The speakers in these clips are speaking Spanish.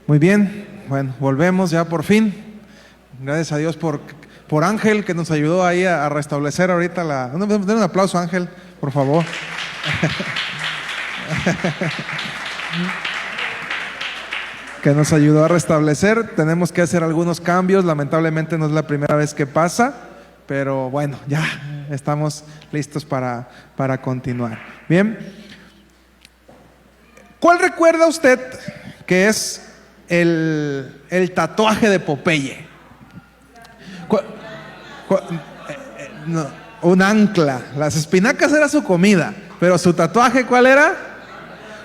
Muy bien, bueno, volvemos ya por fin. Gracias a Dios por Ángel, que nos ayudó ahí a restablecer ahorita la... Den un aplauso, Ángel, por favor. Que nos ayudó a restablecer. Tenemos que hacer algunos cambios, lamentablemente no es la primera vez que pasa, pero bueno, ya estamos listos para continuar. Bien, ¿cuál recuerda usted que es el tatuaje de Popeye? No, un ancla. Las espinacas era su comida, pero su tatuaje, ¿cuál era?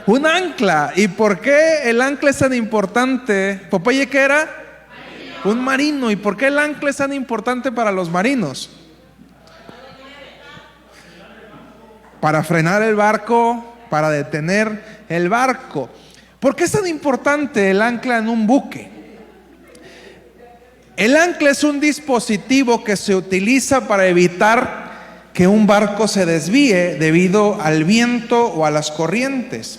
Un ancla. ¿Y por qué el ancla es tan importante? ¿Popeye qué era? Un marino. ¿Y por qué el ancla es tan importante para los marinos? Para frenar el barco, para detener el barco. ¿Por qué es tan importante el ancla en un buque? El ancla es un dispositivo que se utiliza para evitar que un barco se desvíe debido al viento o a las corrientes.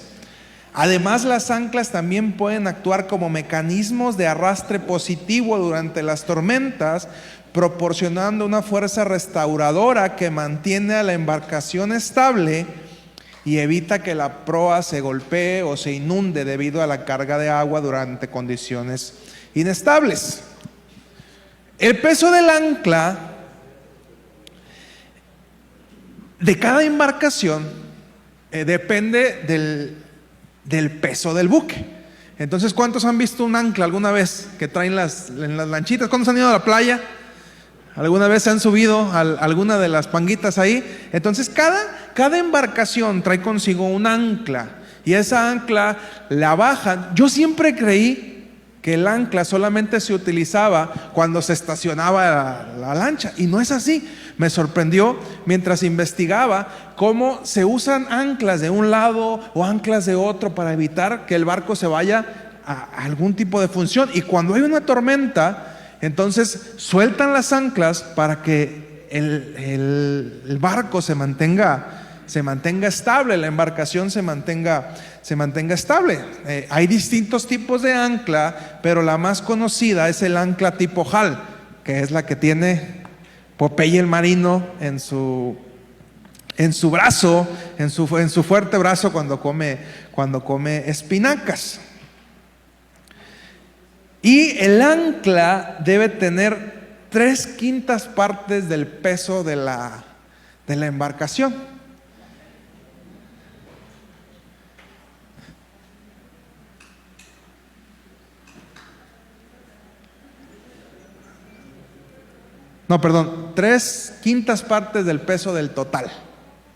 Además, las anclas también pueden actuar como mecanismos de arrastre positivo durante las tormentas, proporcionando una fuerza restauradora que mantiene a la embarcación estable y evita que la proa se golpee o se inunde debido a la carga de agua durante condiciones inestables. El peso del ancla de cada embarcación depende del peso del buque. Entonces, ¿cuántos han visto un ancla alguna vez que traen en las lanchitas? ¿Cuántos han ido a la playa? ¿Alguna vez se han subido a alguna de las panguitas ahí? Entonces, cada embarcación trae consigo un ancla y esa ancla la bajan. Yo siempre creí que el ancla solamente se utilizaba cuando se estacionaba la lancha, y no es así. Me sorprendió mientras investigaba cómo se usan anclas de un lado o anclas de otro para evitar que el barco se vaya a algún tipo de función. Y cuando hay una tormenta, entonces sueltan las anclas para que el barco se mantenga estable, la embarcación se mantenga estable. Hay distintos tipos de ancla, pero la más conocida es el ancla tipo JAL, que es la que tiene Popeye el marino en su brazo, en su fuerte brazo cuando come espinacas. Y el ancla debe tener 3/5 partes del peso de la embarcación. No, perdón, 3/5 partes del peso del total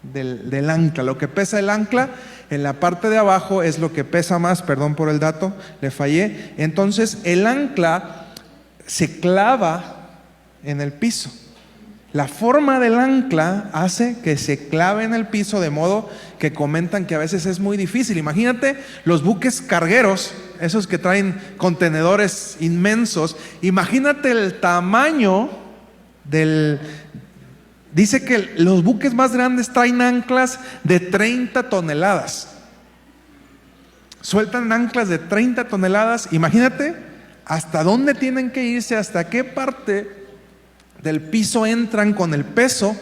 del ancla. Lo que pesa el ancla en la parte de abajo es lo que pesa más. Perdón por el dato, le fallé. Entonces el ancla se clava en el piso. La forma del ancla hace que se clave en el piso, de modo que comentan que a veces es muy difícil. Imagínate los buques cargueros, esos que traen contenedores inmensos. Imagínate el tamaño dice que los buques más grandes traen anclas de 30 toneladas. Sueltan anclas de 30 toneladas. Imagínate hasta dónde tienen que irse, hasta qué parte del piso entran con el peso.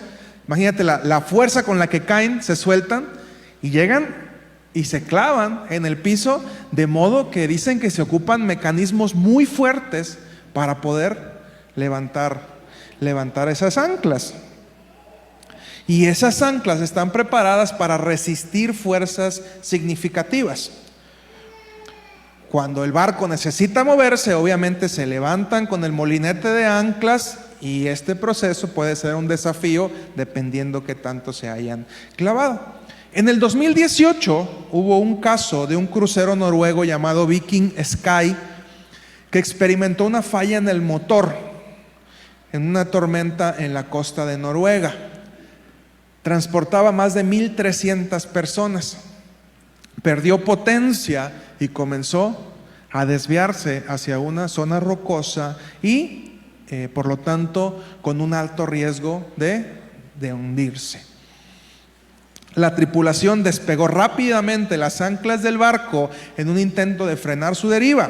Imagínate la fuerza con la que caen, se sueltan y llegan y se clavan en el piso, de modo que dicen que se ocupan mecanismos muy fuertes para poder levantar esas anclas. Y esas anclas están preparadas para resistir fuerzas significativas. Cuando el barco necesita moverse, obviamente se levantan con el molinete de anclas, y este proceso puede ser un desafío dependiendo qué tanto se hayan clavado. En el 2018 hubo un caso de un crucero noruego llamado Viking Sky que experimentó una falla en el motor en una tormenta en la costa de Noruega. Transportaba más de 1,300 personas. Perdió potencia y comenzó a desviarse hacia una zona rocosa y por lo tanto con un alto riesgo de hundirse. La tripulación despegó rápidamente las anclas del barco en un intento de frenar su deriva.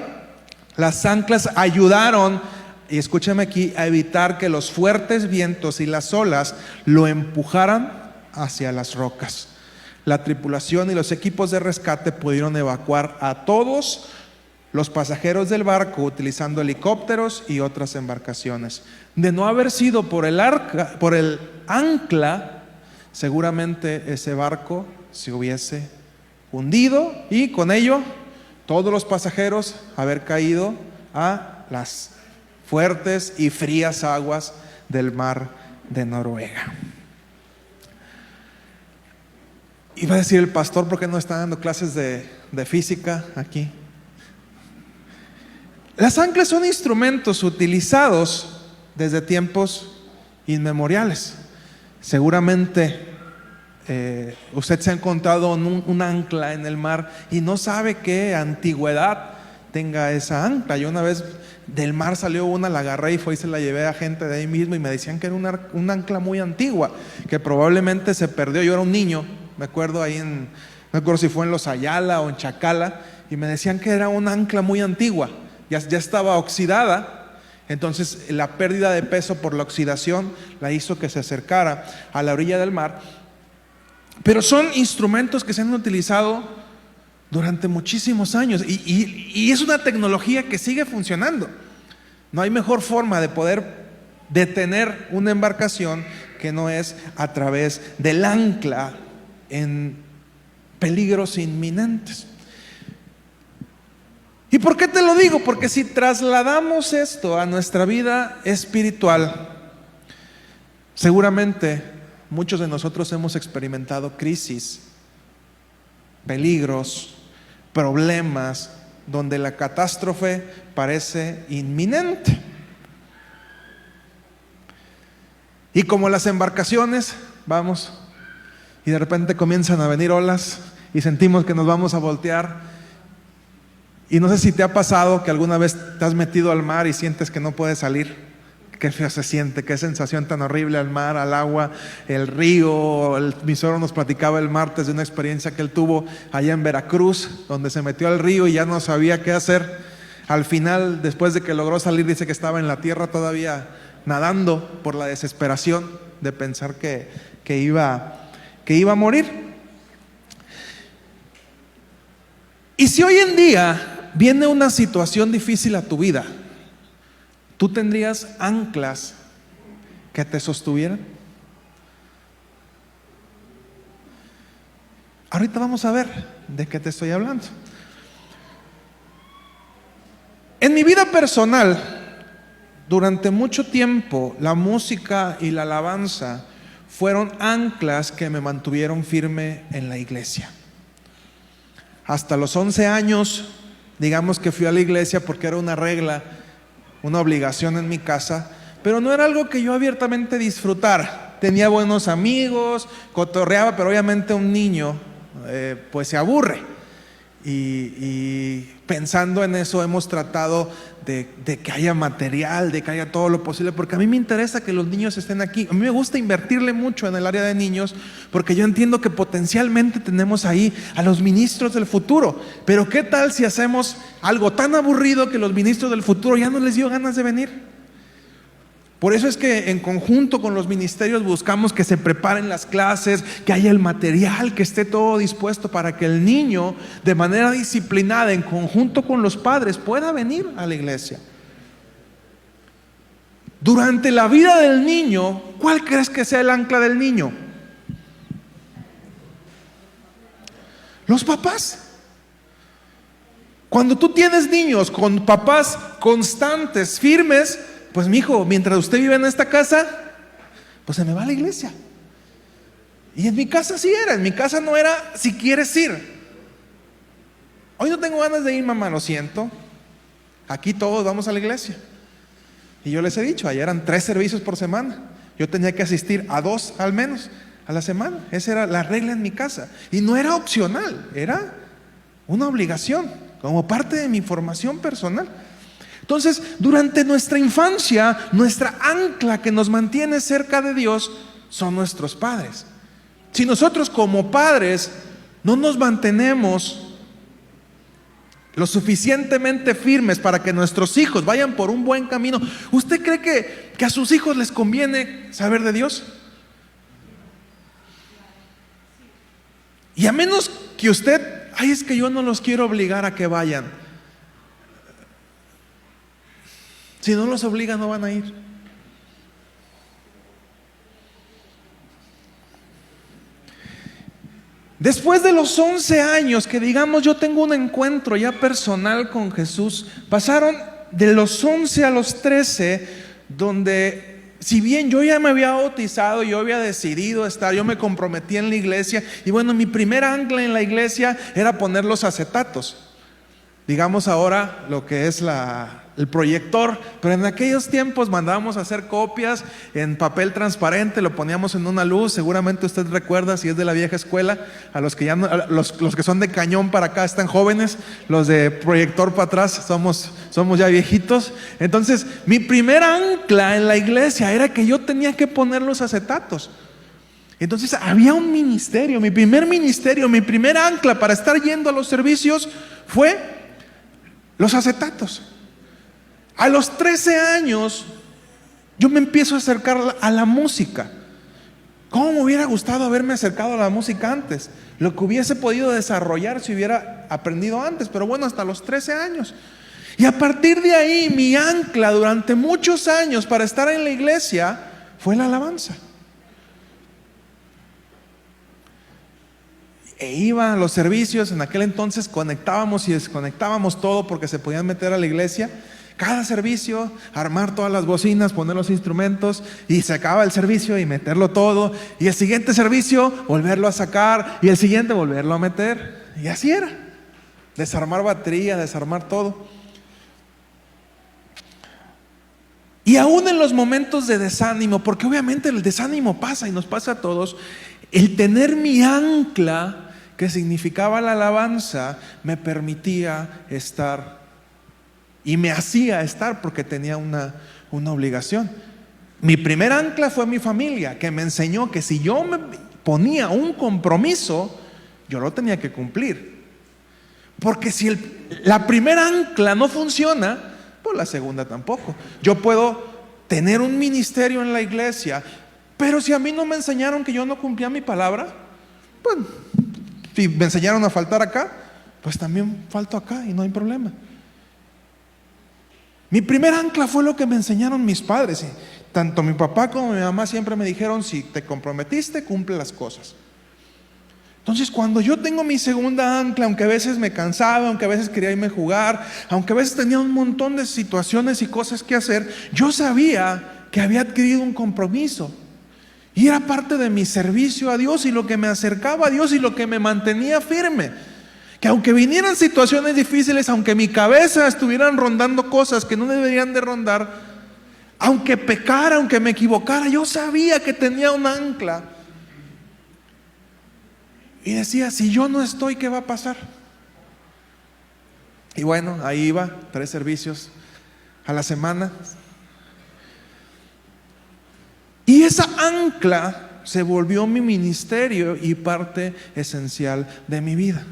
Las anclas ayudaron, y escúchame aquí, a evitar que los fuertes vientos y las olas lo empujaran hacia las rocas. La tripulación y los equipos de rescate pudieron evacuar a todos los pasajeros del barco utilizando helicópteros y otras embarcaciones. De no haber sido por el ancla, seguramente ese barco se hubiese hundido y con ello todos los pasajeros haber caído a las fuertes y frías aguas del mar de Noruega. Iba a decir el pastor, ¿por qué no está dando clases de física aquí? Las anclas son instrumentos utilizados desde tiempos inmemoriales. Seguramente usted se ha encontrado un ancla en el mar y no sabe qué antigüedad tenga esa ancla. Yo una vez del mar salió una, la agarré y fue y se la llevé a gente de ahí mismo y me decían que era un ancla muy antigua, que probablemente se perdió. Yo era un niño, me acuerdo no me acuerdo si fue en Los Ayala o en Chacala, y me decían que era un ancla muy antigua, ya estaba oxidada. Entonces la pérdida de peso por la oxidación la hizo que se acercara a la orilla del mar. Pero son instrumentos que se han utilizado durante muchísimos años y es una tecnología que sigue funcionando. No hay mejor forma de poder detener una embarcación que no es a través del ancla en peligros inminentes. ¿Y por qué te lo digo? Porque si trasladamos esto a nuestra vida espiritual, seguramente muchos de nosotros hemos experimentado crisis, peligros, problemas, donde la catástrofe parece inminente. Y como las embarcaciones, vamos, y de repente comienzan a venir olas y sentimos que nos vamos a voltear. Y no sé si te ha pasado que alguna vez te has metido al mar y sientes que no puedes salir. Qué feo se siente, qué sensación tan horrible al mar, al agua, el río. Mi suegro nos platicaba el martes de una experiencia que él tuvo allá en Veracruz, donde se metió al río y ya no sabía qué hacer. Al final, después de que logró salir, dice que estaba en la tierra todavía nadando por la desesperación de pensar que iba a morir. Y si hoy en día viene una situación difícil a tu vida, ¿tú tendrías anclas que te sostuvieran? Ahorita vamos a ver de qué te estoy hablando. En mi vida personal, durante mucho tiempo, la música y la alabanza fueron anclas que me mantuvieron firme en la iglesia. Hasta los 11 años, digamos que fui a la iglesia porque era una regla, una obligación en mi casa, pero no era algo que yo abiertamente disfrutara. Tenía buenos amigos, cotorreaba, pero obviamente un niño pues se aburre. Y pensando en eso hemos tratado de que haya material, de que haya todo lo posible, porque a mí me interesa que los niños estén aquí. A mí me gusta invertirle mucho en el área de niños, porque yo entiendo que potencialmente tenemos ahí a los ministros del futuro. Pero ¿qué tal si hacemos algo tan aburrido que los ministros del futuro ya no les dio ganas de venir? Por eso es que en conjunto con los ministerios buscamos que se preparen las clases, que haya el material, que esté todo dispuesto para que el niño, de manera disciplinada, en conjunto con los padres, pueda venir a la iglesia. Durante la vida del niño, ¿cuál crees que sea el ancla del niño? Los papás. Cuando tú tienes niños con papás constantes, firmes, pues mijo, mientras usted vive en esta casa, pues se me va a la iglesia. Y en mi casa sí era, en mi casa no era si quieres ir. Hoy no tengo ganas de ir, mamá, lo siento. Aquí todos vamos a la iglesia. Y yo les he dicho, ayer eran 3 servicios por semana. Yo tenía que asistir a 2 al menos a la semana. Esa era la regla en mi casa. Y no era opcional, era una obligación, como parte de mi formación personal. Entonces, durante nuestra infancia, nuestra ancla que nos mantiene cerca de Dios son nuestros padres. Si nosotros como padres no nos mantenemos lo suficientemente firmes para que nuestros hijos vayan por un buen camino, ¿usted cree que a sus hijos les conviene saber de Dios? Y a menos que usted, ay, es que yo no los quiero obligar a que vayan. Si no los obliga, no van a ir. Después de los 11 años que digamos yo tengo un encuentro ya personal con Jesús, pasaron de los 11 a los 13, donde si bien yo ya me había bautizado, yo había decidido estar, yo me comprometí en la iglesia, y bueno, mi primer ancla en la iglesia era poner los acetatos. Digamos ahora lo que es el proyector, pero en aquellos tiempos mandábamos a hacer copias en papel transparente, lo poníamos en una luz. Seguramente usted recuerda, si es de la vieja escuela, a los que ya no, los que son de cañón para acá están jóvenes, los de proyector para atrás somos ya viejitos. Entonces mi primer ancla en la iglesia era que yo tenía que poner los acetatos. Entonces había un ministerio, mi primer ancla para estar yendo a los servicios fue los acetatos. A los 13 años yo me empiezo a acercar a la música. ¿Cómo me hubiera gustado haberme acercado a la música antes? Lo que hubiese podido desarrollar si hubiera aprendido antes, pero bueno, hasta los 13 años. Y a partir de ahí, mi ancla durante muchos años para estar en la iglesia fue la alabanza. E iba a los servicios. En aquel entonces conectábamos y desconectábamos todo porque se podían meter a la iglesia. Cada servicio, armar todas las bocinas, poner los instrumentos, y se acaba el servicio y meterlo todo, y el siguiente servicio volverlo a sacar, y el siguiente volverlo a meter. Y así era, desarmar batería, desarmar todo. Y aún en los momentos de desánimo, porque obviamente el desánimo pasa y nos pasa a todos, el tener mi ancla, que significaba la alabanza, me permitía estar y me hacía estar, porque tenía una obligación. Mi primer ancla fue mi familia, que me enseñó que si yo me ponía un compromiso, yo lo tenía que cumplir. Porque si la primera ancla no funciona, pues la segunda tampoco. Yo puedo tener un ministerio en la iglesia, pero si a mí no me enseñaron que yo no cumplía mi palabra, pues si me enseñaron a faltar acá, pues también falto acá y no hay problema. Mi primer ancla fue lo que me enseñaron mis padres. Y tanto mi papá como mi mamá siempre me dijeron: si te comprometiste, cumple las cosas. Entonces, cuando yo tengo mi segunda ancla, aunque a veces me cansaba, aunque a veces quería irme a jugar, aunque a veces tenía un montón de situaciones y cosas que hacer, yo sabía que había adquirido un compromiso. Y era parte de mi servicio a Dios, y lo que me acercaba a Dios y lo que me mantenía firme. Que aunque vinieran situaciones difíciles, aunque mi cabeza estuvieran rondando cosas que no deberían de rondar, aunque pecara, aunque me equivocara, yo sabía que tenía un ancla. Y decía: si yo no estoy, ¿qué va a pasar? Y bueno, ahí iba, 3 servicios a la semana. Y esa ancla se volvió mi ministerio y parte esencial de mi vida.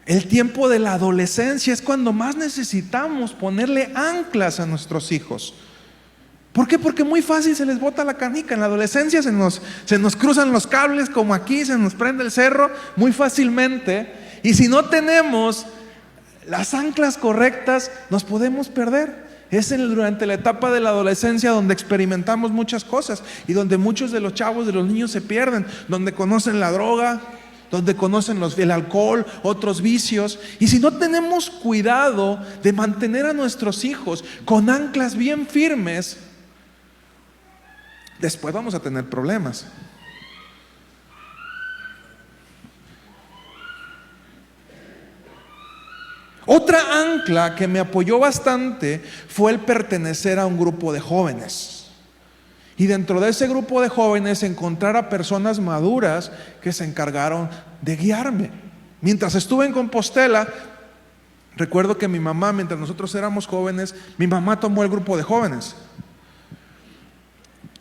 El tiempo de la adolescencia es cuando más necesitamos ponerle anclas a nuestros hijos. ¿Por qué? Porque muy fácil se les bota la canica. En la adolescencia se nos cruzan los cables, como aquí, se nos prende el cerro muy fácilmente. Y si no tenemos las anclas correctas, nos podemos perder. Es durante la etapa de la adolescencia donde experimentamos muchas cosas, y donde muchos de los chavos, de los niños, se pierden, donde conocen la droga, donde conocen el alcohol, otros vicios. Y si no tenemos cuidado de mantener a nuestros hijos con anclas bien firmes, después vamos a tener problemas. Otra ancla que me apoyó bastante fue el pertenecer a un grupo de jóvenes. Y dentro de ese grupo de jóvenes encontrar a personas maduras que se encargaron de guiarme. Mientras estuve en Compostela, recuerdo que mi mamá, mientras nosotros éramos jóvenes, mi mamá tomó el grupo de jóvenes.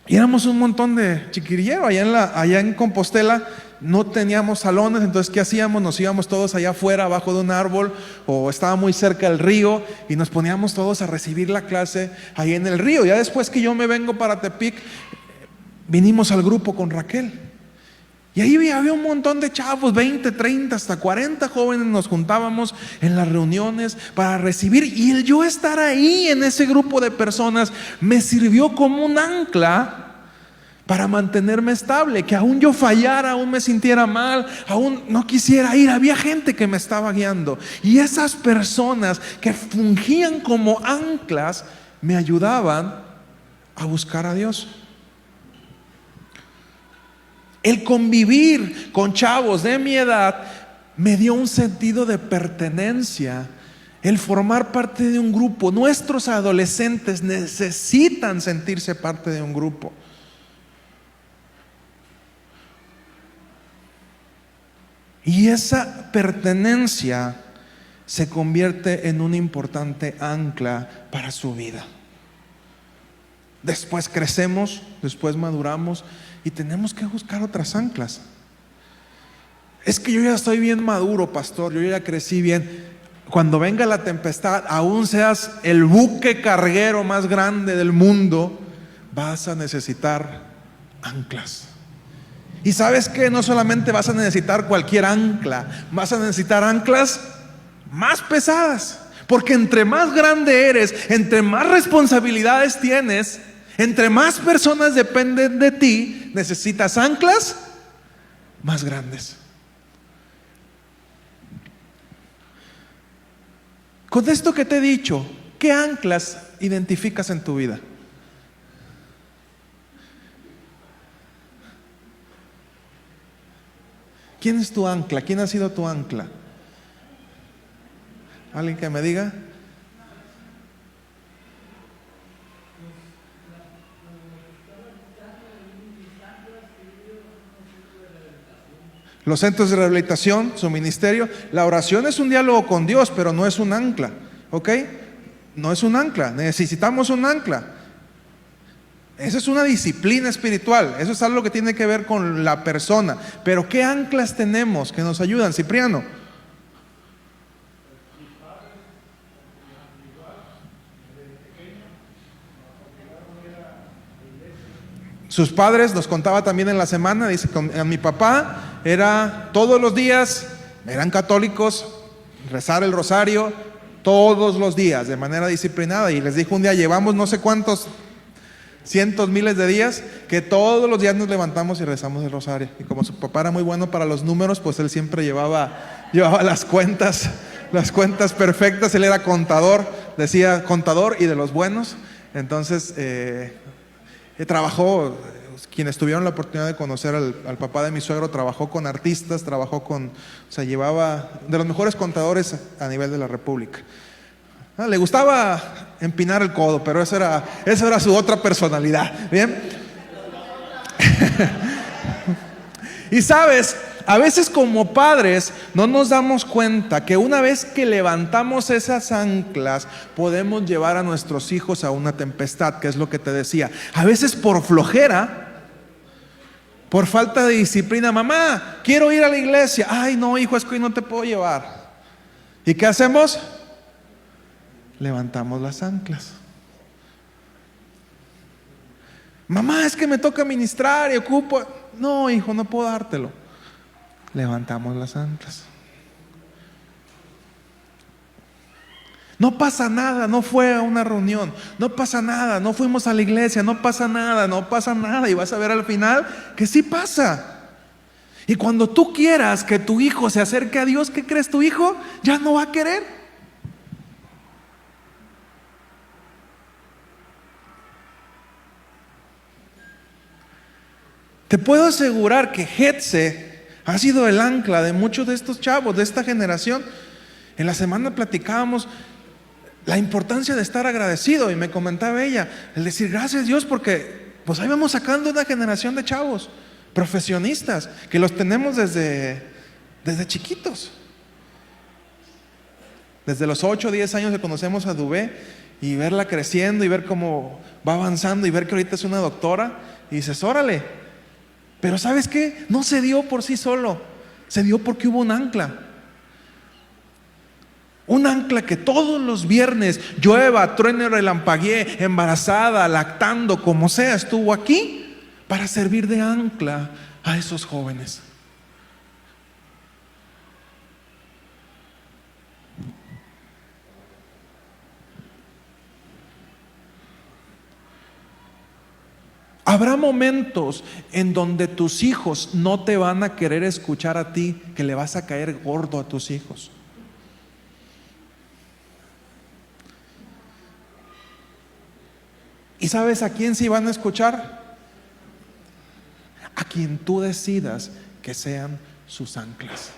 Y éramos un montón de chiquilleros allá en Compostela. No teníamos salones, entonces ¿qué hacíamos? Nos íbamos todos allá afuera, abajo de un árbol, o estaba muy cerca del río, y nos poníamos todos a recibir la clase ahí en el río. Ya después que yo me vengo para Tepic, vinimos al grupo con Raquel. Y ahí había un montón de chavos, 20, 30, hasta 40 jóvenes. Nos juntábamos en las reuniones para recibir. Y el yo estar ahí en ese grupo de personas me sirvió como un ancla para mantenerme estable. Que aún yo fallara, aún me sintiera mal, aún no quisiera ir, había gente que me estaba guiando. Y esas personas que fungían como anclas me ayudaban a buscar a Dios. El convivir con chavos de mi edad me dio un sentido de pertenencia. El formar parte de un grupo. Nuestros adolescentes necesitan sentirse parte de un grupo. Y esa pertenencia se convierte en un importante ancla para su vida. Después crecemos, después maduramos y tenemos que buscar otras anclas. Es que yo ya estoy bien maduro, pastor, yo ya crecí bien. Cuando venga la tempestad, aún seas el buque carguero más grande del mundo, vas a necesitar anclas. Y sabes que no solamente vas a necesitar cualquier ancla, vas a necesitar anclas más pesadas. Porque entre más grande eres, entre más responsabilidades tienes, entre más personas dependen de ti, necesitas anclas más grandes. Con esto que te he dicho, ¿qué anclas identificas en tu vida? ¿Quién es tu ancla? ¿Quién ha sido tu ancla? ¿Alguien que me diga? Los centros de rehabilitación, su ministerio. La oración es un diálogo con Dios, pero no es un ancla, ¿ok? No es un ancla, necesitamos un ancla. Esa es una disciplina espiritual, eso es algo que tiene que ver con la persona. Pero ¿qué anclas tenemos que nos ayudan, Cipriano? Sus padres, nos contaba también en la semana, dice, a mi papá era todos los días, eran católicos, rezar el rosario todos los días de manera disciplinada. Y les dijo un día, llevamos no sé cuántos cientos, miles de días, que todos los días nos levantamos y rezamos el rosario. Y como su papá era muy bueno para los números, pues él siempre llevaba las cuentas perfectas. Él era contador, decía contador y de los buenos. Entonces trabajó, quienes tuvieron la oportunidad de conocer al papá de mi suegro, trabajó con artistas, llevaba de los mejores contadores a nivel de la República. Le gustaba empinar el codo, pero eso era su otra personalidad. Bien. Y sabes, a veces como padres no nos damos cuenta que una vez que levantamos esas anclas, podemos llevar a nuestros hijos a una tempestad, que es lo que te decía. A veces por flojera, por falta de disciplina. Mamá, quiero ir a la iglesia. Ay, no, hijo, es que hoy no te puedo llevar. ¿Y qué hacemos? Levantamos las anclas. Mamá, es que me toca ministrar y ocupo. No, hijo, no puedo dártelo. Levantamos las anclas. No pasa nada, no fue a una reunión. No pasa nada, no fuimos a la iglesia. No pasa nada, no pasa nada. Y vas a ver al final que sí pasa. Y cuando tú quieras que tu hijo se acerque a Dios, ¿qué crees? Tu hijo ya no va a querer. Te puedo asegurar que Getse ha sido el ancla de muchos de estos chavos, de esta generación. En la semana platicábamos la importancia de estar agradecido y me comentaba ella, el decir gracias Dios porque pues ahí vamos sacando una generación de chavos profesionistas que los tenemos desde chiquitos. Desde los 8 o 10 años que conocemos a Dubé y verla creciendo y ver cómo va avanzando y ver que ahorita es una doctora. Y dices, órale. Pero ¿sabes qué? No se dio por sí solo. Se dio porque hubo un ancla. Un ancla que todos los viernes, llueva, truene, relampaguee, embarazada, lactando, como sea, estuvo aquí para servir de ancla a esos jóvenes. Habrá momentos en donde tus hijos no te van a querer escuchar a ti, que le vas a caer gordo a tus hijos. ¿Y sabes a quién sí van a escuchar? A quien tú decidas que sean sus anclas.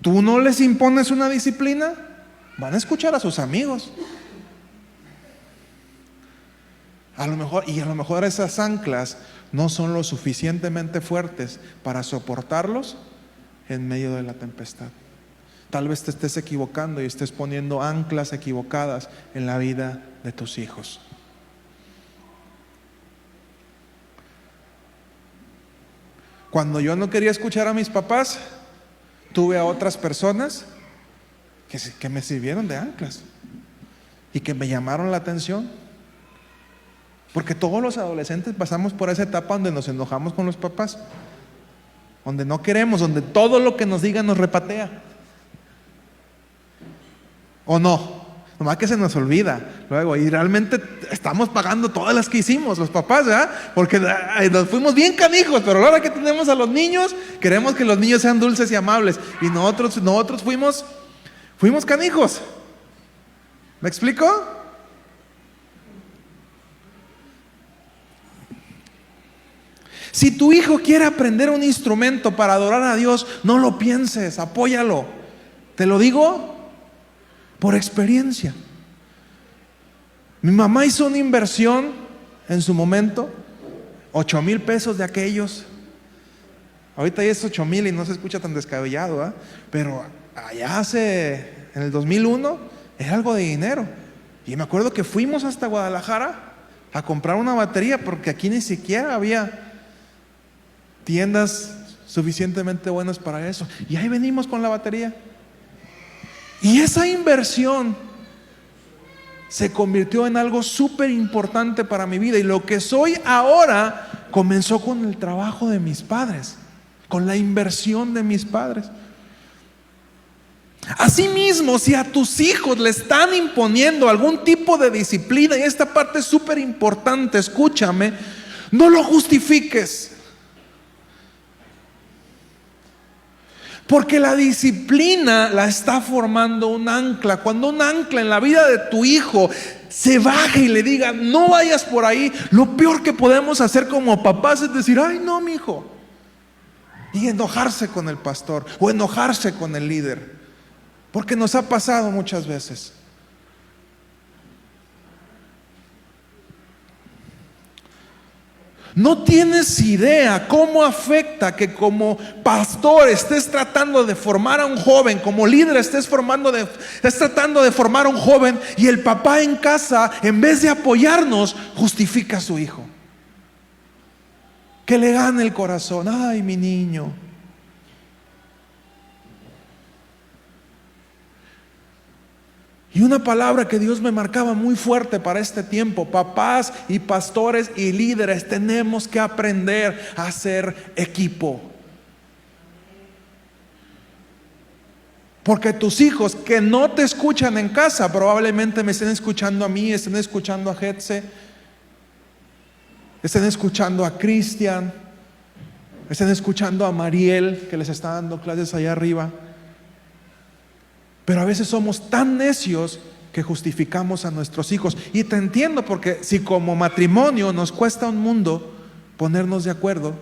Tú no les impones una disciplina, van a escuchar a sus amigos. A lo mejor esas anclas no son lo suficientemente fuertes para soportarlos en medio de la tempestad. Tal vez te estés equivocando y estés poniendo anclas equivocadas en la vida de tus hijos. Cuando yo no quería escuchar a mis papás, tuve a otras personas que me sirvieron de anclas y que me llamaron la atención. Porque todos los adolescentes pasamos por esa etapa donde nos enojamos con los papás, donde no queremos, donde todo lo que nos digan nos repatea. ¿O no? Nomás que se nos olvida luego, y realmente estamos pagando todas las que hicimos los papás, ¿verdad? Porque nos fuimos bien canijos, pero ahora que tenemos a los niños, queremos que los niños sean dulces y amables, y nosotros fuimos canijos. ¿Me explico? Si tu hijo quiere aprender un instrumento para adorar a Dios, no lo pienses, apóyalo. Te lo digo por experiencia. Mi mamá hizo una inversión en su momento, 8,000 pesos de aquellos. Ahorita ya es 8,000 y no se escucha tan descabellado, ¿eh? Pero allá en el 2001, era algo de dinero. Y me acuerdo que fuimos hasta Guadalajara a comprar una batería, porque aquí ni siquiera había tiendas suficientemente buenas para eso. Y ahí venimos con la batería. Y esa inversión se convirtió en algo súper importante para mi vida. Y lo que soy ahora comenzó con el trabajo de mis padres, con la inversión de mis padres. Asimismo, si a tus hijos le están imponiendo algún tipo de disciplina, y esta parte es súper importante, escúchame, no lo justifiques. Porque la disciplina la está formando un ancla. Cuando un ancla en la vida de tu hijo se baje y le diga, no vayas por ahí, lo peor que podemos hacer como papás es decir, ay no, mi hijo, y enojarse con el pastor o enojarse con el líder, porque nos ha pasado muchas veces. No tienes idea cómo afecta que como pastor estés tratando de formar a un joven, como líder estés tratando de formar a un joven, y el papá en casa, en vez de apoyarnos, justifica a su hijo. Que le gane el corazón. Ay, mi niño. Y una palabra que Dios me marcaba muy fuerte para este tiempo: papás y pastores y líderes, tenemos que aprender a ser equipo. Porque tus hijos que no te escuchan en casa, probablemente me estén escuchando a mí, estén escuchando a Hetze, estén escuchando a Cristian, estén escuchando a Mariel, que les está dando clases allá arriba. Pero a veces somos tan necios que justificamos a nuestros hijos. Y te entiendo, porque si como matrimonio nos cuesta un mundo ponernos de acuerdo,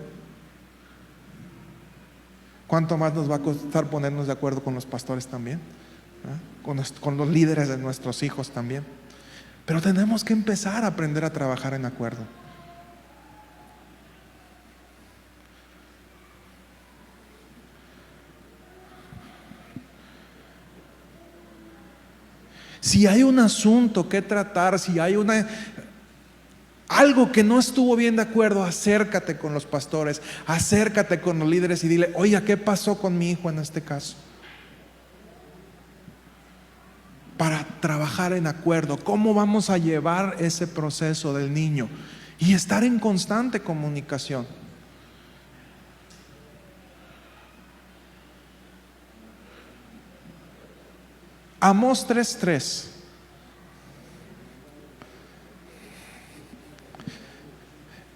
¿cuánto más nos va a costar ponernos de acuerdo con los pastores también? Con los líderes de nuestros hijos también. Pero tenemos que empezar a aprender a trabajar en acuerdo. Si hay un asunto que tratar, si hay algo que no estuvo bien de acuerdo, acércate con los pastores, acércate con los líderes y dile: oye, ¿qué pasó con mi hijo en este caso? Para trabajar en acuerdo, ¿cómo vamos a llevar ese proceso del niño? Y estar en constante comunicación. Amós 3:3.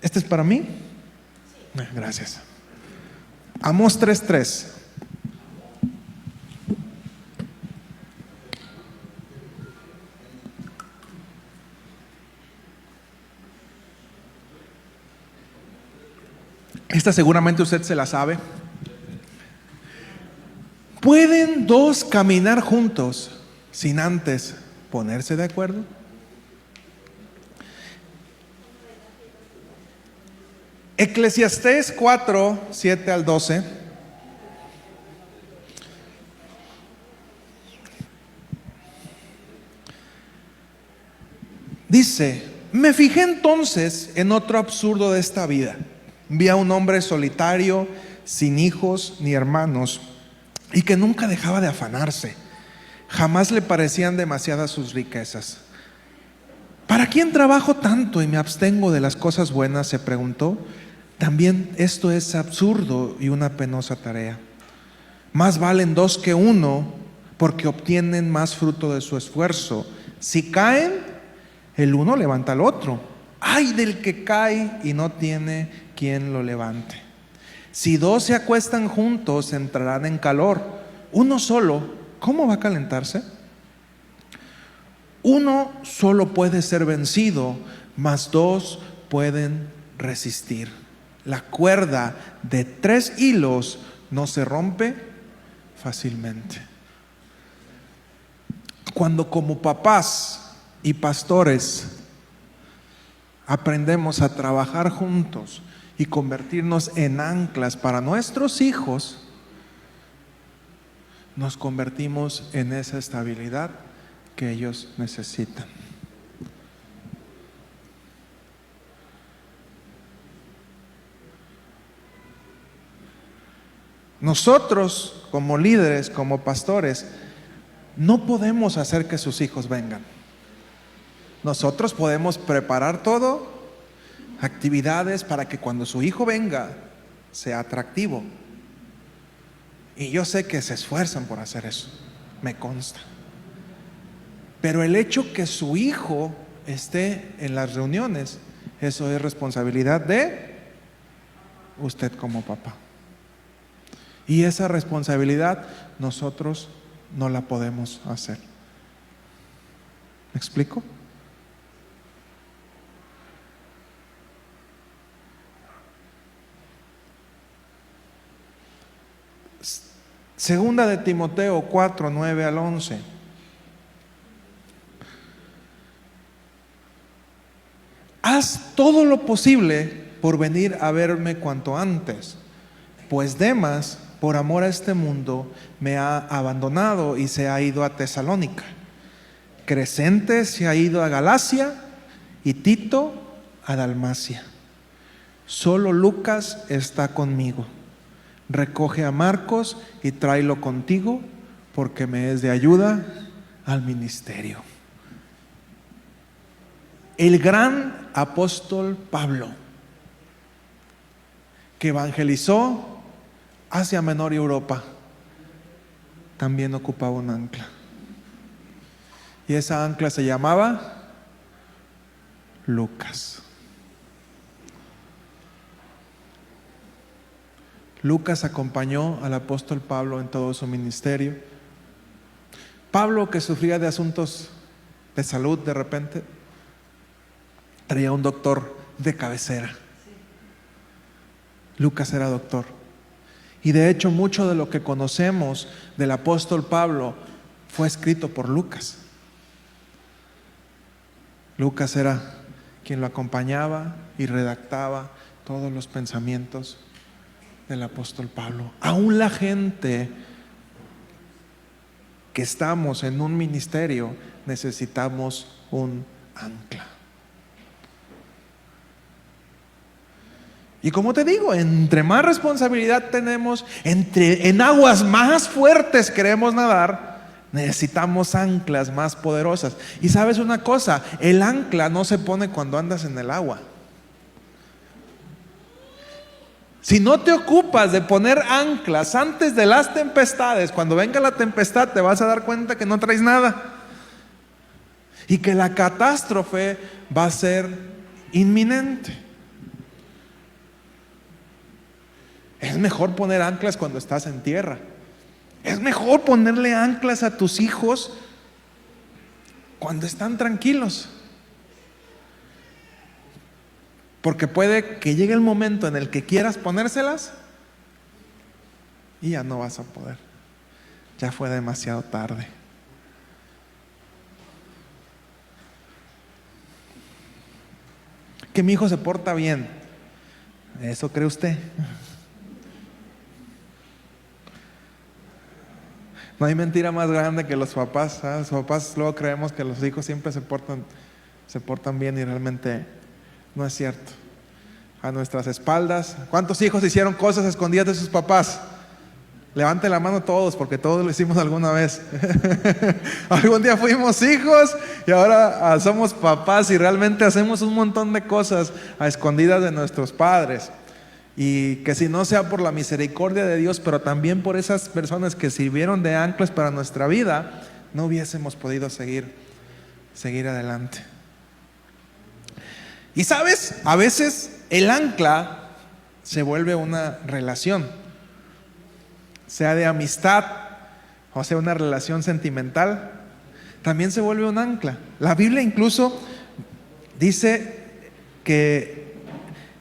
¿Este es para mí? Gracias. Amós 3:3. Esta seguramente usted se la sabe. ¿Pueden dos caminar juntos sin antes ponerse de acuerdo? Eclesiastés 4:7-12. Dice: me fijé entonces en otro absurdo de esta vida. Vi a un hombre solitario, sin hijos ni hermanos, y que nunca dejaba de afanarse. Jamás le parecían demasiadas sus riquezas. ¿Para quién trabajo tanto y me abstengo de las cosas buenas?, se preguntó. También esto es absurdo y una penosa tarea. Más valen dos que uno, porque obtienen más fruto de su esfuerzo. Si caen, el uno levanta al otro. Ay del que cae y no tiene quien lo levante. Si dos se acuestan juntos, entrarán en calor. Uno solo, ¿cómo va a calentarse? Uno solo puede ser vencido, mas dos pueden resistir. La cuerda de 3 hilos no se rompe fácilmente. Cuando como papás y pastores aprendemos a trabajar juntos y convertirnos en anclas para nuestros hijos, nos convertimos en esa estabilidad que ellos necesitan. Nosotros, como líderes, como pastores, no podemos hacer que sus hijos vengan. Nosotros podemos preparar todo, actividades para que cuando su hijo venga sea atractivo. Y yo sé que se esfuerzan por hacer eso, me consta. Pero el hecho que su hijo esté en las reuniones, eso es responsabilidad de usted como papá. Y esa responsabilidad nosotros no la podemos hacer. ¿Me explico? Segunda de Timoteo 4:9-11. Haz todo lo posible por venir a verme cuanto antes, pues Demas, por amor a este mundo, me ha abandonado y se ha ido a Tesalónica. Crescente se ha ido a Galacia y Tito a Dalmacia. Solo Lucas está conmigo. Recoge a Marcos y tráelo contigo, porque me es de ayuda al ministerio. El gran apóstol Pablo, que evangelizó Asia Menor y Europa, también ocupaba un ancla. Y esa ancla se llamaba Lucas. Lucas acompañó al apóstol Pablo en todo su ministerio. Pablo, que sufría de asuntos de salud, de repente traía un doctor de cabecera. Lucas era doctor. Y de hecho mucho de lo que conocemos del apóstol Pablo fue escrito por Lucas. Lucas era quien lo acompañaba y redactaba todos los pensamientos del apóstol Pablo. Aún la gente que estamos en un ministerio necesitamos un ancla. Y como te digo, entre más responsabilidad tenemos, en aguas más fuertes queremos nadar, necesitamos anclas más poderosas. Y sabes una cosa, el ancla no se pone cuando andas en el agua. Si no te ocupas de poner anclas antes de las tempestades, cuando venga la tempestad te vas a dar cuenta que no traes nada y que la catástrofe va a ser inminente. Es mejor poner anclas cuando estás en tierra. Es mejor ponerle anclas a tus hijos cuando están tranquilos. Porque puede que llegue el momento en el que quieras ponérselas y ya no vas a poder. Ya fue demasiado tarde. Que mi hijo se porta bien. ¿Eso cree usted? No hay mentira más grande que los papás. Los papás luego creemos que los hijos siempre se portan bien y realmente no es cierto. A nuestras espaldas. ¿Cuántos hijos hicieron cosas escondidas de sus papás? Levante la mano todos, porque todos lo hicimos alguna vez. Algún día fuimos hijos y ahora somos papás y realmente hacemos un montón de cosas a escondidas de nuestros padres. Y que si no sea por la misericordia de Dios, pero también por esas personas que sirvieron de anclas para nuestra vida, no hubiésemos podido seguir adelante. Y sabes, a veces el ancla se vuelve una relación, sea de amistad o sea una relación sentimental, también se vuelve un ancla. La Biblia incluso dice que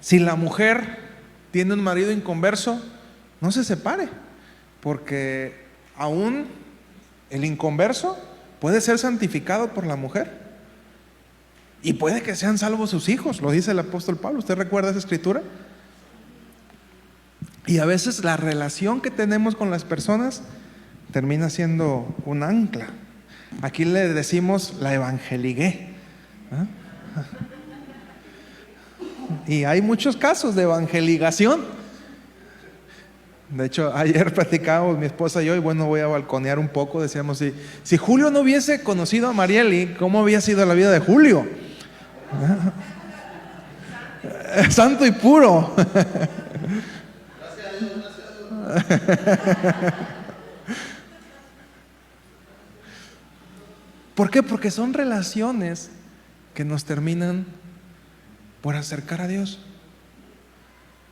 si la mujer tiene un marido inconverso, no se separe, porque aún el inconverso puede ser santificado por la mujer. Y puede que sean salvos sus hijos, lo dice el apóstol Pablo. ¿Usted recuerda esa escritura? Y a veces la relación que tenemos con las personas termina siendo un ancla. Aquí le decimos la evangeligué. Y hay muchos casos de evangeligación. De hecho, ayer platicábamos mi esposa y yo, y bueno, voy a balconear un poco. Decíamos, si Julio no hubiese conocido a Marieli, ¿cómo había sido la vida de Julio? Santo y puro. ¿Por qué? Porque son relaciones que nos terminan por acercar a Dios.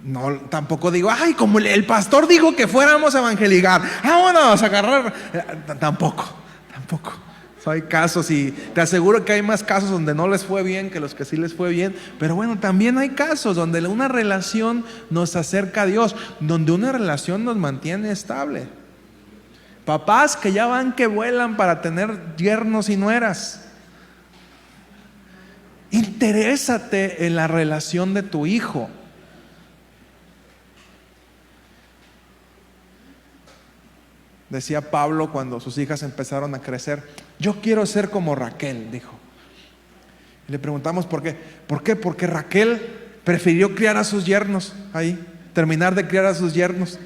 No, tampoco digo, ay, como el pastor dijo que fuéramos a evangelizar, vámonos a agarrar. Tampoco. Hay casos, y te aseguro que hay más casos donde no les fue bien que los que sí les fue bien. Pero bueno, también hay casos donde una relación nos acerca a Dios, donde una relación nos mantiene estable. Papás que ya van que vuelan para tener yernos y nueras. Interésate en la relación de tu hijo. Decía Pablo cuando sus hijas empezaron a crecer, yo quiero ser como Raquel, dijo. Y le preguntamos por qué. ¿Por qué? Porque Raquel prefirió criar a sus yernos ahí, terminar de criar a sus yernos.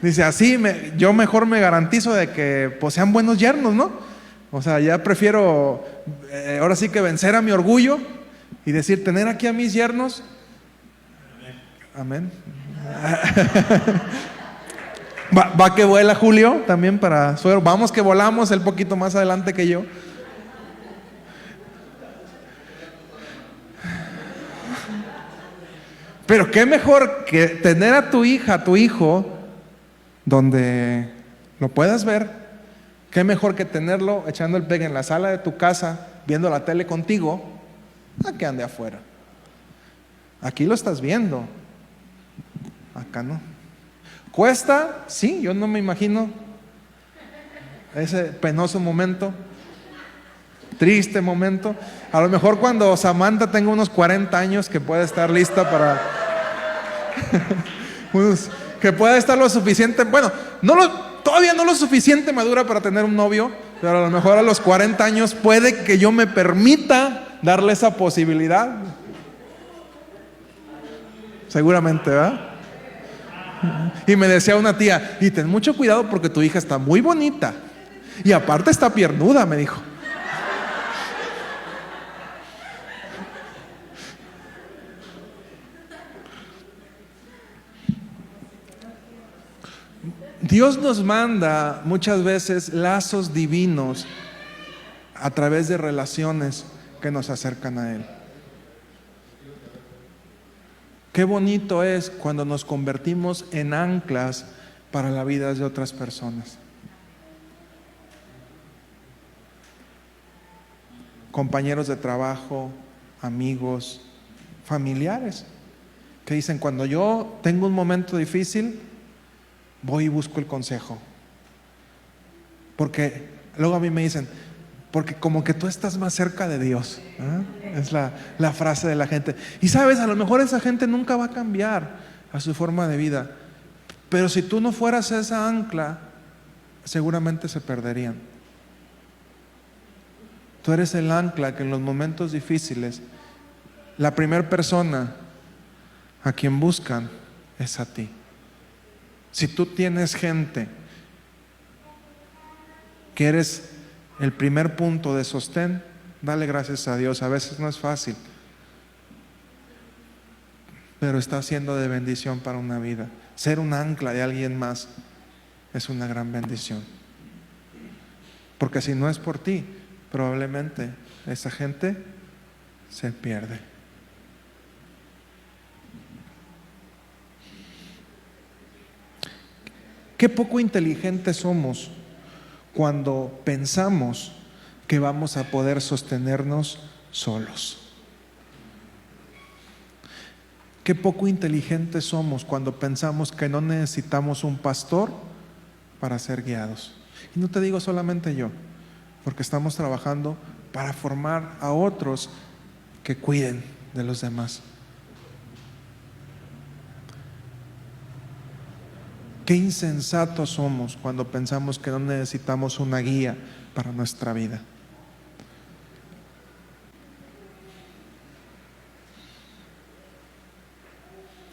Dice, así yo mejor me garantizo de que pues, sean buenos yernos, ¿no? O sea, ya prefiero ahora sí que vencer a mi orgullo y decir, tener aquí a mis yernos. Amén. Va que vuela Julio también para suegro. Vamos que volamos, él poquito más adelante que yo. Pero qué mejor que tener a tu hija, a tu hijo, donde lo puedas ver. Qué mejor que tenerlo echando el pegue en la sala de tu casa, viendo la tele contigo, a que ande afuera. Aquí lo estás viendo, acá no. ¿Cuesta? Sí, yo no me imagino ese penoso momento, triste momento. A lo mejor cuando Samantha tenga unos 40 años, que pueda estar lista para que pueda estar lo suficiente, bueno, todavía no lo suficiente madura para tener un novio, pero a lo mejor a los 40 años puede que yo me permita darle esa posibilidad. seguramente, ¿verdad? Y me decía una tía, y ten mucho cuidado porque tu hija está muy bonita. Y aparte está piernuda, me dijo. Dios nos manda muchas veces lazos divinos a través de relaciones que nos acercan a Él. Qué bonito es cuando nos convertimos en anclas para la vida de otras personas. Compañeros de trabajo, amigos, familiares, que dicen, cuando yo tengo un momento difícil, voy y busco el consejo. Porque luego a mí me dicen, porque como que tú estás más cerca de Dios, ¿eh? Es la frase de la gente. Y sabes, a lo mejor esa gente nunca va a cambiar a su forma de vida, pero si tú no fueras esa ancla, seguramente se perderían. Tú eres el ancla que en los momentos difíciles, la primera persona a quien buscan es a ti. Si tú tienes gente que eres el primer punto de sostén, dale gracias a Dios. A veces no es fácil, pero está siendo de bendición para una vida. Ser un ancla de alguien más es una gran bendición. Porque si no es por ti, probablemente esa gente se pierde. Qué poco inteligentes somos cuando pensamos que vamos a poder sostenernos solos. Qué poco inteligentes somos cuando pensamos que no necesitamos un pastor para ser guiados. Y no te digo solamente yo, porque estamos trabajando para formar a otros que cuiden de los demás. Qué insensatos somos cuando pensamos que no necesitamos una guía para nuestra vida.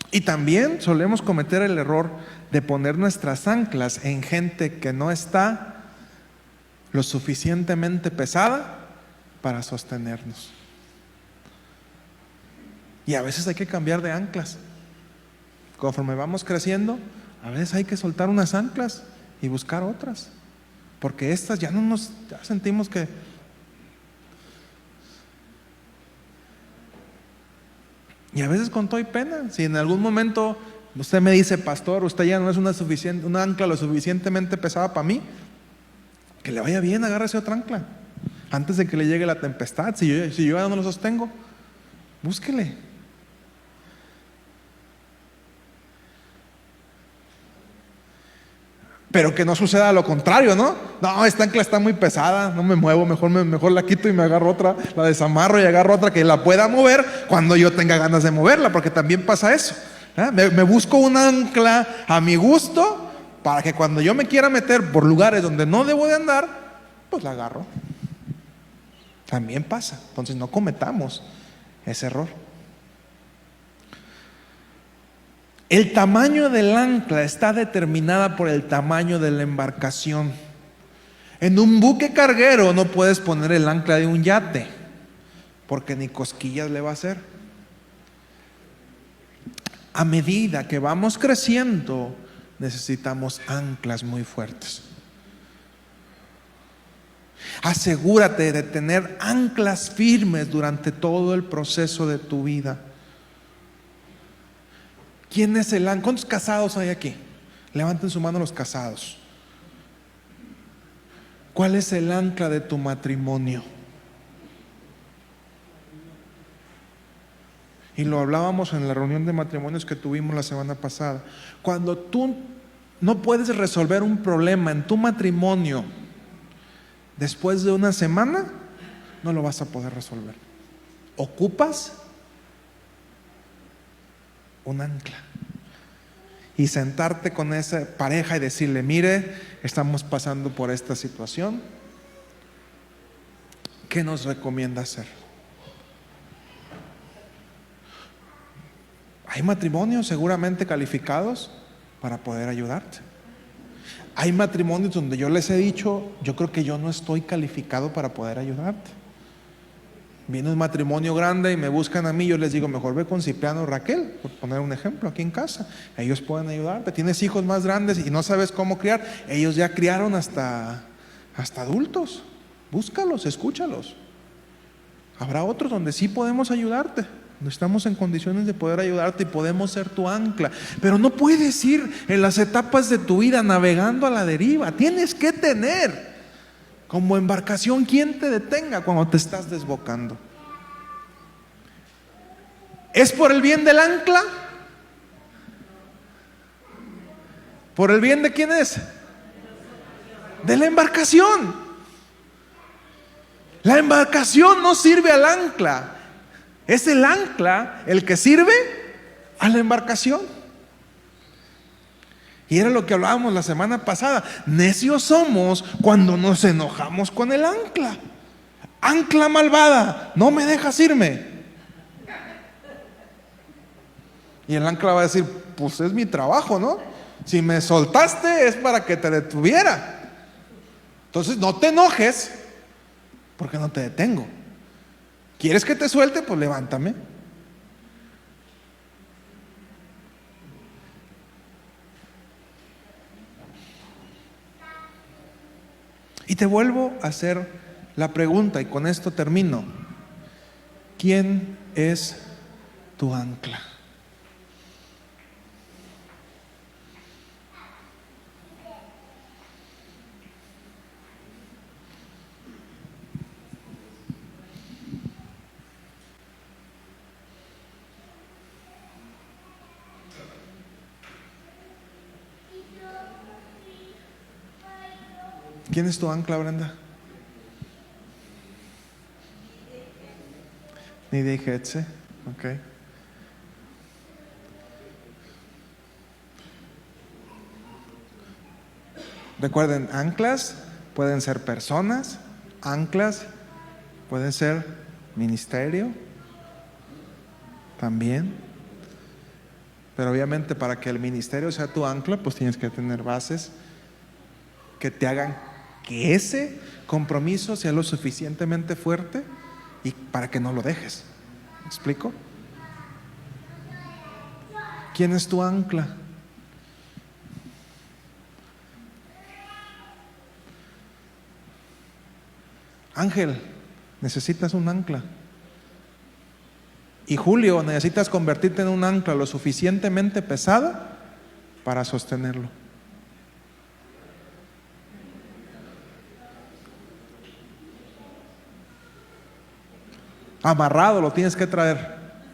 Y también solemos cometer el error de poner nuestras anclas en gente que no está lo suficientemente pesada para sostenernos. Y a veces hay que cambiar de anclas. Conforme vamos creciendo, a veces hay que soltar unas anclas y buscar otras, porque estas ya sentimos que y a veces con todo y pena. Si en algún momento usted me dice, pastor, usted ya no es una ancla lo suficientemente pesada para mí, que le vaya bien, agárrese otra ancla antes de que le llegue la tempestad. Si yo ya no lo sostengo, búsquele. Pero que no suceda lo contrario, ¿no? No, esta ancla está muy pesada, no me muevo, mejor la quito y me agarro otra, la desamarro y agarro otra que la pueda mover cuando yo tenga ganas de moverla, porque también pasa eso. Me busco un ancla a mi gusto para que cuando yo me quiera meter por lugares donde no debo de andar, pues la agarro. También pasa. Entonces no cometamos ese error. El tamaño del ancla está determinada por el tamaño de la embarcación. En un buque carguero no puedes poner el ancla de un yate, porque ni cosquillas le va a hacer. A medida que vamos creciendo, necesitamos anclas muy fuertes. Asegúrate de tener anclas firmes durante todo el proceso de tu vida. ¿Quién es el ancla? ¿Cuántos casados hay aquí? Levanten su mano los casados. ¿Cuál es el ancla de tu matrimonio? Y lo hablábamos en la reunión de matrimonios que tuvimos la semana pasada. Cuando tú no puedes resolver un problema en tu matrimonio después de una semana, no lo vas a poder resolver. Ocupas un ancla y sentarte con esa pareja y decirle, mire, estamos pasando por esta situación, ¿qué nos recomienda hacer? Hay matrimonios seguramente calificados para poder ayudarte. Hay matrimonios donde yo les he dicho, yo creo que yo no estoy calificado para poder ayudarte. Viene un matrimonio grande y me buscan a mí, yo les digo, mejor ve con Cipriano o Raquel, por poner un ejemplo, aquí en casa. Ellos pueden ayudarte. Tienes hijos más grandes y no sabes cómo criar, ellos ya criaron hasta adultos. Búscalos, escúchalos. Habrá otros donde sí podemos ayudarte, donde estamos en condiciones de poder ayudarte y podemos ser tu ancla. Pero no puedes ir en las etapas de tu vida navegando a la deriva. Tienes que tener como embarcación quien te detenga cuando te estás desbocando. ¿Es por el bien del ancla? ¿Por el bien de quién es? De la embarcación. La embarcación no sirve al ancla. Es el ancla el que sirve a la embarcación. Y era lo que hablábamos la semana pasada. Necios somos cuando nos enojamos con el ancla. Ancla malvada, no me dejas irme. Y el ancla va a decir, pues es mi trabajo, ¿no? Si me soltaste es para que te detuviera. Entonces no te enojes, porque no te detengo. ¿Quieres que te suelte? Pues levántame. Y te vuelvo a hacer la pregunta, y con esto termino. ¿Quién es tu ancla? ¿Quién es tu ancla, Brenda? Nidia y Getse, ok. Recuerden, anclas pueden ser personas, anclas pueden ser ministerio también. Pero obviamente para que el ministerio sea tu ancla, pues tienes que tener bases que te hagan que ese compromiso sea lo suficientemente fuerte y para que no lo dejes. ¿Me explico? ¿Quién es tu ancla? Ángel, necesitas un ancla. Y Julio, necesitas convertirte en un ancla lo suficientemente pesada para sostenerlo. Amarrado lo tienes que traer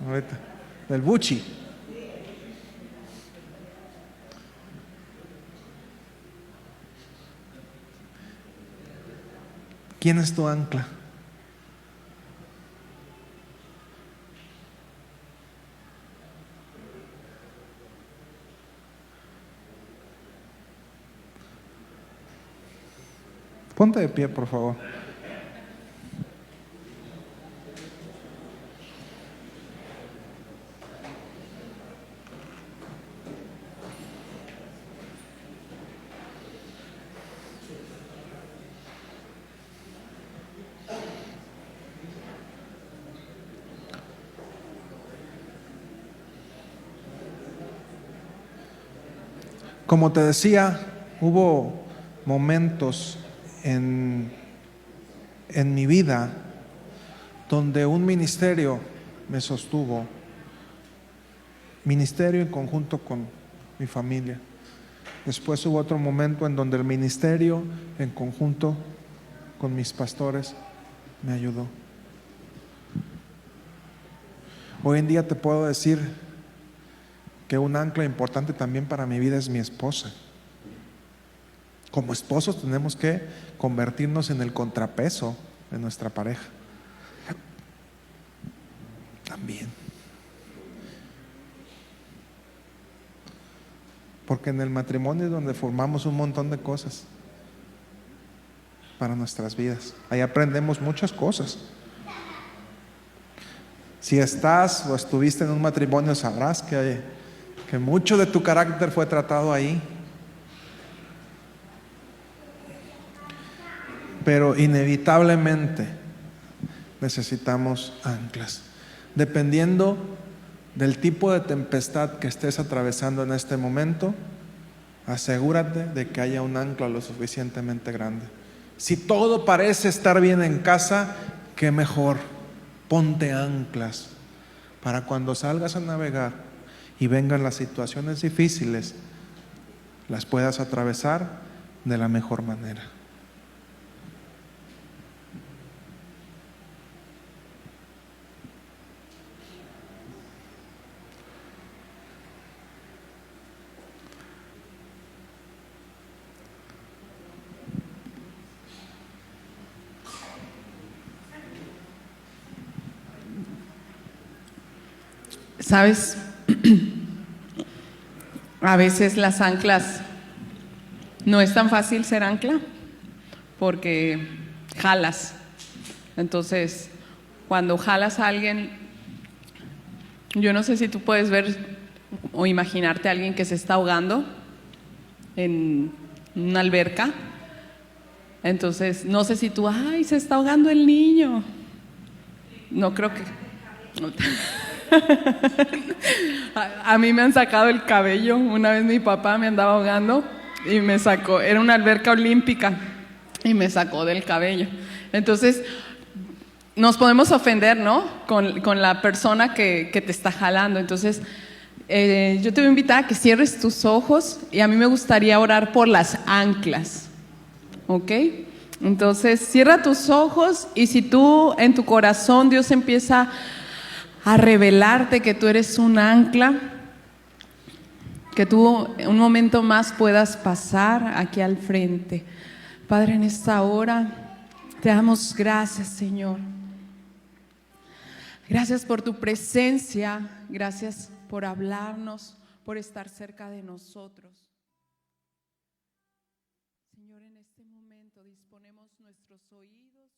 ahorita, del buchi. ¿Quién es tu ancla? Ponte de pie, por favor. Como te decía, hubo momentos en mi vida donde un ministerio me sostuvo, ministerio en conjunto con mi familia. Después hubo otro momento en donde el ministerio en conjunto con mis pastores me ayudó. Hoy en día te puedo decir que un ancla importante también para mi vida es mi esposa. Como esposos tenemos que convertirnos en el contrapeso de nuestra pareja. También. Porque en el matrimonio es donde formamos un montón de cosas para nuestras vidas. Ahí aprendemos muchas cosas. Si estás o estuviste en un matrimonio, sabrás que mucho de tu carácter fue tratado ahí. Pero inevitablemente necesitamos anclas. Dependiendo del tipo de tempestad que estés atravesando en este momento, asegúrate de que haya un ancla lo suficientemente grande. Si todo parece estar bien en casa, qué mejor. Ponte anclas para cuando salgas a navegar y vengan las situaciones difíciles, las puedas atravesar de la mejor manera. ¿Sabes? A veces las anclas no es tan fácil ser ancla porque jalas. Entonces, cuando jalas a alguien, yo no sé si tú puedes ver o imaginarte a alguien que se está ahogando en una alberca. Entonces, no sé si tú, ay, se está ahogando el niño. No creo que... A mí me han sacado el cabello. Una vez mi papá me andaba ahogando y me sacó, era una alberca olímpica, y me sacó del cabello. Entonces nos podemos ofender, ¿no? Con la persona que te está jalando. Entonces yo te voy a invitar a que cierres tus ojos y a mí me gustaría orar por las anclas, ¿ok? Entonces cierra tus ojos y si tú en tu corazón Dios empieza a revelarte que tú eres un ancla, que tú un momento más puedas pasar aquí al frente. Padre, en esta hora te damos gracias, Señor. Gracias por tu presencia, gracias por hablarnos, por estar cerca de nosotros. Señor, en este momento disponemos nuestros oídos,